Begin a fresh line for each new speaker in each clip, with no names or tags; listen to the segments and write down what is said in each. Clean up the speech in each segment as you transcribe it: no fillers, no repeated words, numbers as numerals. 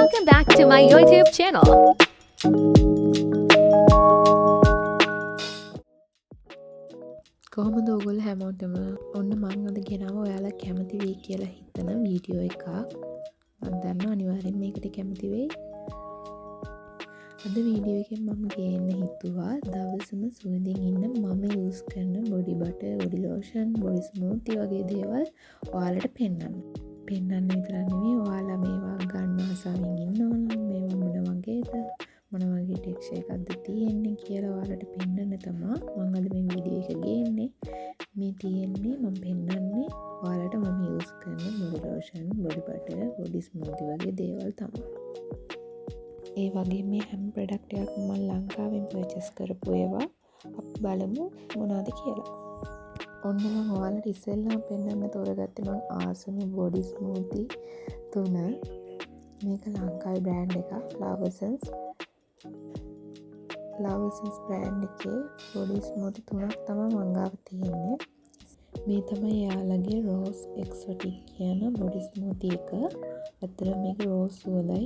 Welcome back to my YouTube channel.
කොහොමද ඔයගොල්ලෝ හැමෝටම ඔන්න මම අද ගෙනාවා ඔයාලා කැමති වෙයි කියලා හිතන වීඩියෝ එකක්. මම දන්නවා අනිවාර්යෙන් මේකට කැමති වෙයි. අද වීඩියෝ එකෙන් මම ගේන්න හිතුවා දවසම සුවඳින් ඉන්න මම යූස් කරන body butter, body lotion, body smoothie වගේ දේවල් ඔයාලට පෙන්වන්න. පෙන්වන්න විතරක් නෙවෙයි ඔයාලා මේවා ගන්න ආසාවෙන් ඉන්නවා නම් මේවා මොන වගේද මොන වගේ ටෙක්ස්චර් එකක්ද තියෙන්නේ කියලා ඔයාලට පෙන්වන්න තමයි මම අද මේ වීඩියෝ එක ගේන්නේ. මේ තියෙන්නේ මම පෙන්වන්නේ ඔයාලට මම යූස් කරන body lotion, body butter, body smoothie වගේ දේවල් තමයි. ඒ වගේ මේ හැම ප්‍රොඩක්ට් එකක් මම ලංකාවෙන් පර්චේස් කරපු ඒවා අපි බලමු මොනවද කියලා. ඔන්න මම ඔයාලට ඉස්සෙල්ලාම පෙන්වන්න තෝරගත්තේ මම ආසම බොඩි ස්මූති 3. මේක ලංකාවේ බ්‍රෑන්ඩ් එකක් ලවසන්ස්. ලවසන්ස් බ්‍රෑන්ඩ් එකේ බොඩි ස්මූති 3ක් තමයි මං ගාව තියෙන්නේ. මේ තමයි එයාලගේ රෝස් එක්සොටික් කියන බොඩි ස්මූති එක. අතර මේක රෝස් සුවඳයි.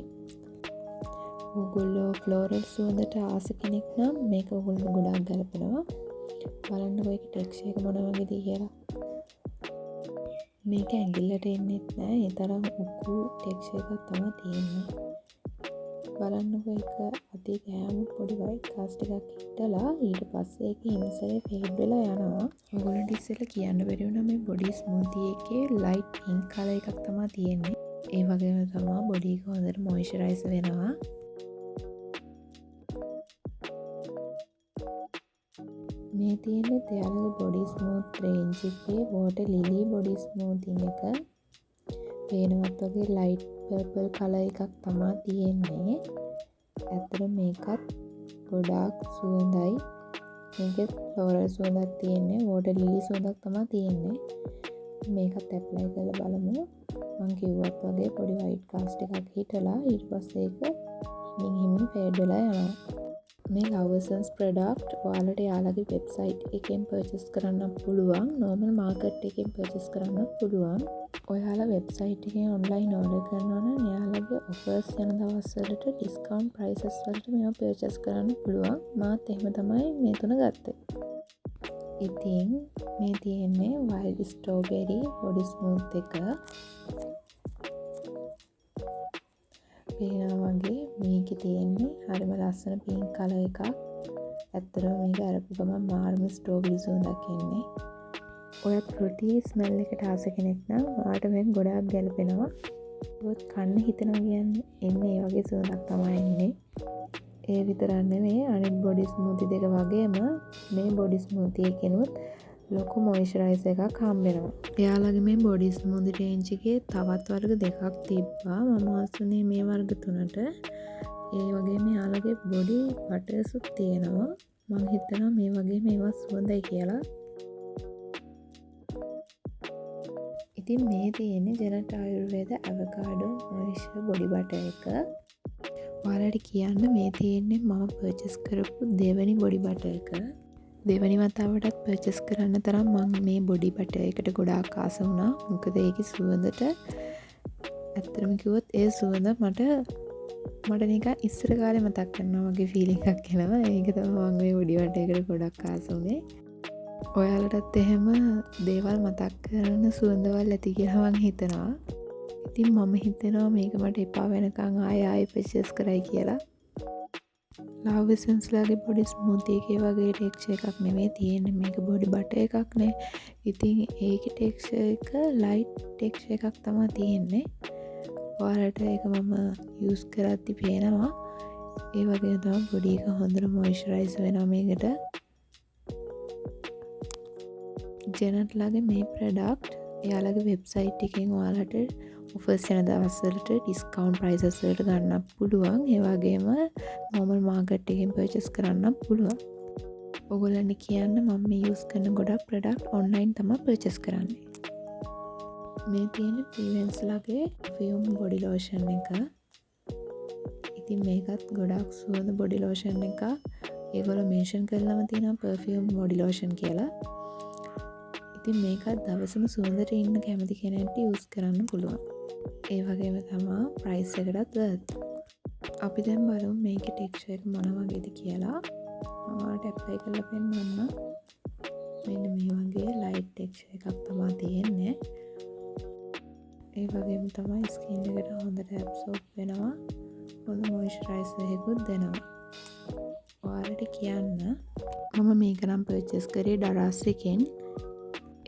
ඔයගොල්ලෝ ෆ්ලෝරල් සුවඳට ආස කෙනෙක් නම් මේක ඔයගොල්ලෝ ගොඩාක් ගලපනවා. බලන්නකෝ ඒක ටෙක්ස්චර් එක මොන වගේද කියලා. මේක ඇඟිල්ලට එන්නෙත් නෑ. ඒ තරම් උකු ටෙක්ස්චර් එකක් තමයි තියෙන්නේ. බලන්නකෝ ඒක අතේ ගෑම පොඩි වයිට් කාස්ට් එකක් හිටලා ඊට පස්සේ ඒක හිමසරේ ෆේඩ් වෙලා යනවා. ඔයගොල්ලන්ට ඉස්සෙල්ලා කියන්න බැරි වුණා මේ බොඩි ස්මූති එකේ ලයිට් පින්ක් කලර් එකක් තමයි තියෙන්නේ. ඒ වගේම තමයි බොඩි එක හොඳට මොයිස්චරයිස් වෙනවා. මේ තියෙන්නේ එයාලගේ බොඩි ස්මූත් රේන්ජ් එකේ වෝටර් ලිලි බොඩි ස්මූතින් එක. පේනවත් වගේ ලයිට් පර්පල් කලර් එකක් තමයි තියෙන්නේ. ඇත්තට මේකත් ගොඩාක් සුවඳයි. මේකෙත් ෆ්ලෝරල් සුවඳක් තියෙන්නේ. වෝටර් ලිලි සුවඳක් තමයි තියෙන්නේ. මේකත් ඇප්ලයි කරලා බලමු. මම කිව්වත් වගේ පොඩි වයිට් කාස්ට් එකක් හිටලා ඊට පස්සේ ඒක හිමින් ෆේඩ් වෙලා යනවා. මේ ලවසන්ස් ප්‍රොඩක්ට් ඔයාලට යාලගේ වෙබ්සයිට් එකෙන් පර්චේස් කරන්න පුළුවන්. නෝමල් මාකට් එකෙන් පර්චේස් කරන්න පුළුවන්. ඔයාලා වෙබ්සයිට් එකෙන් ඔන්ලයින් ඕඩර් කරනවා නම් එයාලගේ ඔෆර්ස් යන දවස්වලට ඩිස්කවුන්ට් ප්‍රයිසස් වලට මේවා පර්චේස් කරන්න පුළුවන්. මාත් එහෙම තමයි මේ තුන ගත්තේ. ඉතින් මේ තියෙන්නේ වයිල්ඩ් ස්ට්‍රෝබෙරි බොඩි ස්මූත් එක. පේනවා වගේ මේකේ තියෙන්නේ හරිම ලස්සන පින්ක් කලර් එකක්. ඇත්තටම මේක අරපු ගමන් මාර්ම ස්ට්‍රෝබෙරි සුවඳක් එන්නේ. ඔය ෆෘටි ස්මෙල් එකට ආස කෙනෙක් නම් ඔයාලට මේක ගොඩාක් ගැලපෙනවා. ඒවත් කන්න හිතනවා කියන්නේ එන්නේ ඒ වගේ සුවඳක් තමයි එන්නේ. ඒ විතරක් නෙමෙයි අනිත් බොඩි ස්මූති දෙක වගේම මේ බොඩි ස්මූති එකෙනුත් ලොකු මොයිස්චරයිසර් එකක් හම්බ වෙනවා. එයාලගේ මේ බොඩි ස්මූති රේන්ජ් එකේ තවත් වර්ග දෙකක් තිබ්බා. මම ආසුනේ මේ වර්ග තුනට. ඒ වගේම එයාලගේ බොඩි බටර්ස්ුත් තියෙනවා. මම හිතනවා මේ වගේ මේවා සුවඳයි කියලා. ඉතින් මේ තියෙන්නේ ජෙනට් ආයුර්වේද ඇවකාඩෝ මොයිස්චර් බොඩි බටර් එක. ඔයාලට කියන්න මේ තියෙන්නේ මම පර්චේස් කරපු දෙවෙනි බොඩි බටර් එක. දෙවැනි වතාවටත් පර්චේස් කරන්න තරම් මම මේ බොඩි බටර් එකට ගොඩාක් ආස වුණා. මොකද ඒකේ සුවඳට ඇත්තටම කිව්වොත් ඒ සුවඳ මට නිකන් ඉස්සර කාලේ මතක් කරනවා වගේ ෆීලිං එකක් එනවා. ඒක තමයි මම මේ බොඩි බටර් එකට ගොඩක් ආස වුනේ. ඔයාලටත් එහෙම දේවල් මතක් කරන සුවඳවල් ඇති කියලා මම හිතනවා. ඉතින් මම හිතනවා මේක මට එපා වෙනකන් ආයෙ පර්චේස් කරයි කියලා. ලවසන්ස්ලාගේ බොඩි ස්මූති එකේ වගේ ටෙක්ස්චර් එකක් නෙමෙයි තියෙන්නේ. මේක බොඩි බටර් එකක් නේ. ඉතින් ඒකේ ටෙක්ස්චර් එක ලයිට් ටෙක්ස්චර් එකක් තමයි තියෙන්නේ. ඔයාලට ඒක මම යූස් කරද්දි පේනවා. ඒ වගේ තමයි බොඩි එක හොඳට මොයිස්චරයිස් වෙනවා මේකට. ජෙනට්ලාගේ මේ ප්‍රොඩක්ට් එයාලගේ වෙබ්සයිට් එකෙන් ඔයාලට ඔෆර්ස් යන දවස්වලට ඩිස්කවුන්ට් ප්‍රයිසස් වලට ගන්න පුළුවන්. ඒ වගේම නෝමල් මාකට් එකෙන් පර්චේස් කරන්න පුළුවන්. ඔයගොල්ලන්ට කියන්න මම මේ යූස් කරන ගොඩක් ප්‍රොඩක්ට් ඔන්ලයින් තමයි පර්චේස් කරන්නේ. මේ තියෙන්නේ ප්‍රීවෙන්ස්ලාගේ ෆියුම් බොඩි ලෝෂන් එක. ඉතින් මේකත් ගොඩක් සුවඳ බොඩි ලෝෂන් එකක්. ඒගොල්ලෝ මෙන්ෂන් කරලාම තියෙනවා පර්ෆියුම් බොඩි ලෝෂන් කියලා. ඉතින් මේකත් දවසම සුවඳට ඉන්න කැමති කෙනෙක්ට යූස් කරන්න පුළුවන්. ඒ වගේම තමයි ප්‍රයිස් එකටත් අපි දැන් බලමු මේකේ ටෙක්ස්චර් එක මොන වගේද කියලා. මම ඔයාලට ඇප්ලයි කරලා පෙන්නන්නම්. මෙන්න මේ වගේ ලයිට් ටෙක්ස්චර් එකක් තමයි තියෙන්නේ. ඒ වගේම තමයි ස්කින් එකට හොඳට ඇබ්සෝබ් වෙනවා. හොඳ මොයිස්චරයිසර් එකකුත් දෙනවා. ඔයාලට කියන්න මම මේක නම් පර්චේස් කරේ ඩරාස් එකෙන්.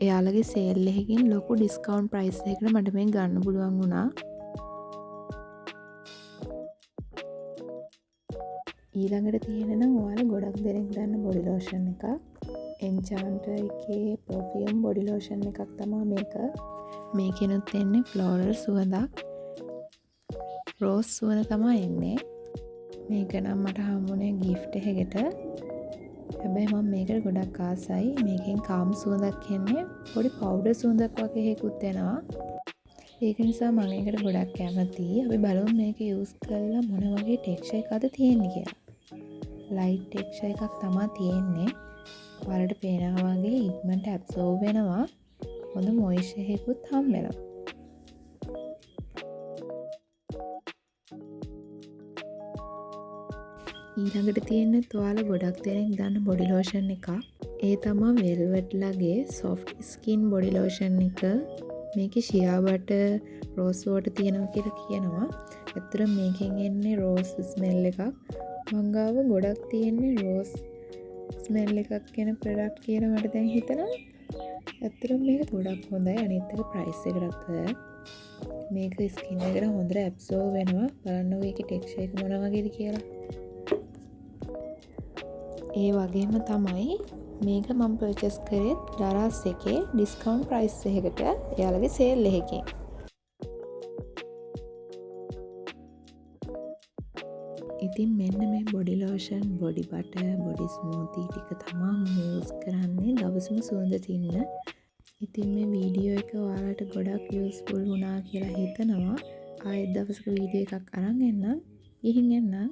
එයාලගේ සේල් එකකින් ලොකු ඩිස්කවුන්ට් ප්‍රයිස් එකකට මට මේක ගන්න පුළුවන් වුණා. ඊළඟට තියෙන නම් ඔයාලා ගොඩක් දෙනෙක් දන්න බොඩි ලෝෂන් එකක්. එන්චාන්ටර් එකේ පර්ෆියුම් බොඩි ලෝෂන් එකක් තමයි මේක. මේකෙනුත් එන්නේ ෆ්ලෝරල් සුවඳක්. රෝස් සුවඳ තමයි එන්නේ. මේක නම් මට හම්බුනේ ගිෆ්ට් එකකට. හැබැයි මම මේකට ගොඩක් ආසයි. මේකෙන් කාම් සුවඳක් එන්නේ. පොඩි පවුඩර් සුවඳක් වගේ එකකුත් එනවා. ඒක නිසා මම ඒකට ගොඩක් කැමතියි. අපි බලමු මේක යූස් කරලා මොන වගේ ටෙක්ස්චර් එකක්ද තියෙන්නේ කියලා. ලයිට් ටෙක්ස්චර් එකක් තමයි තියෙන්නේ. ඔයාලට පේනවා වගේ ඉක්මනට ඇබ්සෝබ් වෙනවා. හොඳ මොයිස්චර් එකකුත් හම්බ වෙනවා. ඊළඟට තියෙන්නේ ඔයාලා ගොඩක් දෙනෙක් දන්න බොඩි ලෝෂන් එකක්. ඒ තමයි වෙල්වෙට් ලගේ soft skin බොඩි ලෝෂන් එක. මේකේ ෂියා බටර් රෝස් වෝටර් තියෙනවා කියලා කියනවා. ඇත්තට මේකෙන් එන්නේ රෝස් ස්මෙල් එකක්. මං ගාව ගොඩක් තියෙන්නේ රෝස් ස්මෙල් එකක් එන ප්‍රොඩක්ට් කියලා මට දැන් හිතෙනවා. ඇත්තටම මේක ගොඩක් හොඳයි. අනිත් එක ප්‍රයිස් එකටත් මේක ස්කින් එකට හොඳට ඇබ්සෝබ් වෙනවා. බලන්නකෝ මේකේ ටෙක්ස්චර් එක මොන වගේද කියලා. ඒ වගේම තමයි මේක මම පර්චේස් කරේ ඩරාස් එකේ ඩිස්කවුන්ට් ප්‍රයිස් එකකට එයාලගේ සේල් එකකින්. ඉතින් මෙන්න මේ body lotion, body butter, body smoothie ටික තමයි මම යූස් කරන්නේ දවසම සුවඳ තින්න. ඉතින් මේ වීඩියෝ එක ඔයාලට ගොඩක් යූස්ෆුල් වුණා කියලා හිතනවා. ආයෙත් දවසක වීඩියෝ එකක් අරන් එන්නම්. ගිහින් එන්නම්.